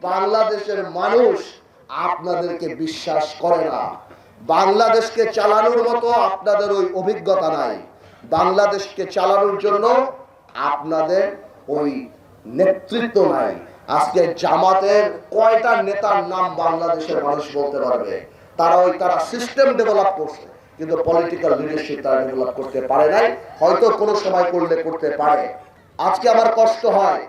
বাংলাদেশের মানুষ আপনাদেরকে বিশ্বাস করে না। বাংলাদেশকে চালানোর মতো আপনাদের ওই অভিজ্ঞতা নাই। বাংলাদেশকে চালানোর জন্য আপনাদের ওই নেতৃত্ব নাই। আজকে জামাতের কয়টা নেতার নাম বাংলাদেশের মানুষ বলতে পারবে? তারা সিস্টেম ডেভেলপ করছে, কিন্তু পলিটিক্যাল লিডারশিপ তারা ডেভেলপ করতে পারে নাই। হয়তো কোনো সময় করলে করতে পারে। আজকে আমার কষ্ট হয়,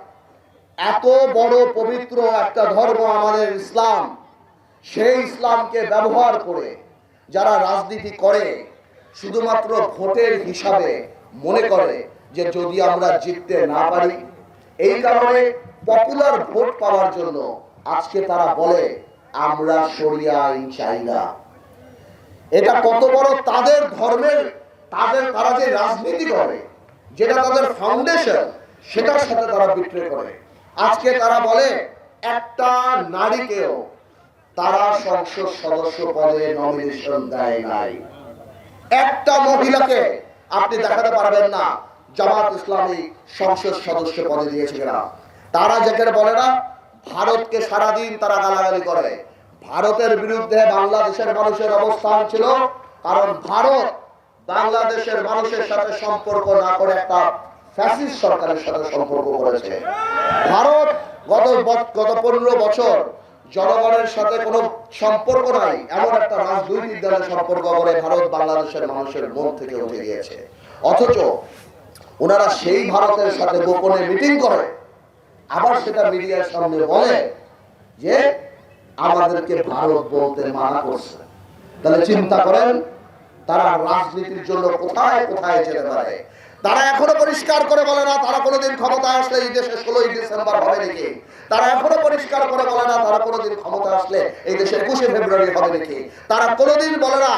এত বড় পবিত্র একটা ধর্ম আমাদের ইসলাম, সেই ইসলামকে ব্যবহার করে যারা রাজনীতি করে শুধুমাত্র ভোটের হিসাবে মনে করে যে যদি আমরা জিততে না পারি, এই কারণে পপুলার ভোট পাওয়ার জন্য আজকে তারা বলে আমরা শরিয়া আইন চাই না। এটা কত বড় তাদের ধর্মের, তারা যে রাজনীতি করে, যেটা তাদের ফাউন্ডেশন, সেটার সাথে তারা বিক্রয় করে। আজকে তারা বলে একটা নারীকেও তারা সংসদ সদস্য পদে নমিনেশন দেয় নাই। একটা মহিলাকে আপনি দেখাতে পারবেন না জামাত ইসলামী সংসদ সদস্য পদে দিয়েছে কিনা। তারা যেখানে বলে না, ভারতকে সারাদিন তারা গালাগালি করে। ভারতের বিরুদ্ধে বাংলাদেশের মানুষের অবস্থান ছিল, কারণ ভারত বাংলাদেশের মানুষের সাথে সম্পর্ক না করে একটা ফ্যাসিস্ট সরকারের সাথে সম্পর্ক করেছে। ভারত গত 15 বছর জনগণের সাথে কোনো সম্পর্ক নাই এমন একটা রাজনৈতিক দলের সম্পর্ক করে ভারত বাংলাদেশের মানুষের মন থেকে উঠে গিয়েছে। অথচ ওনারা সেই ভারতের সাথে গোপনে মিটিং করে, আবার সেটা মিডিয়ার সামনে বলে যে আমাদেরকে ভারত বলতে মানা করছে। তাহলে চিন্তা করেন তারা রাজনীতির জন্য কোথায় কোথায় যেতে পারে। তারা এখনো পরিষ্কার করে বলে না তারা কোনোদিন ক্ষমতায় আসলে এই দেশে 16ই ডিসেম্বর হবে নাকি। তারা এখনো পরিষ্কার করে বলে না তারা কোনোদিন ক্ষমতা আসলে এই দেশে 21শে ফেব্রুয়ারি হবে নাকি। তারা কোনোদিন বলে না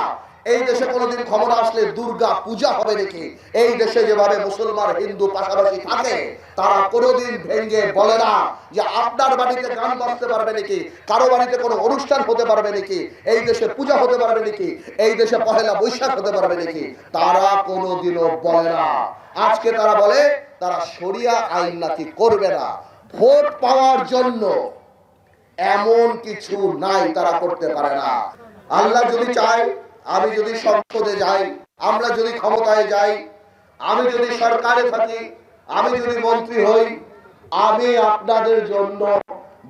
এই দেশে কোনোদিন ক্ষমতা আসলে দুর্গা পূজা হবে নাকি। এই দেশে যেভাবে মুসলমান হিন্দু পাশাপাশি থাকে, তারা কোনোদিন ভেঙে বলে না যে আপনার বাড়িতে গান বাজতে পারবে নাকি, কারো বাড়িতে কোনো অনুষ্ঠান হতে পারবে নাকি, এই দেশে পূজা হতে পারবে নাকি, এই দেশে পহেলা বৈশাখ হতে পারবে নাকি। তারা কোনোদিনও বলে না। আজকে তারা বলে তারা শরিয়া আইন নাকি করবে না। ভোট পাওয়ার জন্য এমন কিছু নাই তারা করতে পারে না। আল্লাহ যদি চায়, আমি যদি সংসদে যাই, আমরা যদি ক্ষমতায় যাই, আমি যদি সরকারে থাকি, আমি যদি মন্ত্রী হই, আমি আপনাদের জন্য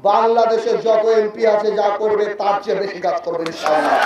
বাংলাদেশের যত এমপি আছে যা করবে তার চেয়ে বেশি কাজ করবে ইনশাআল্লাহ।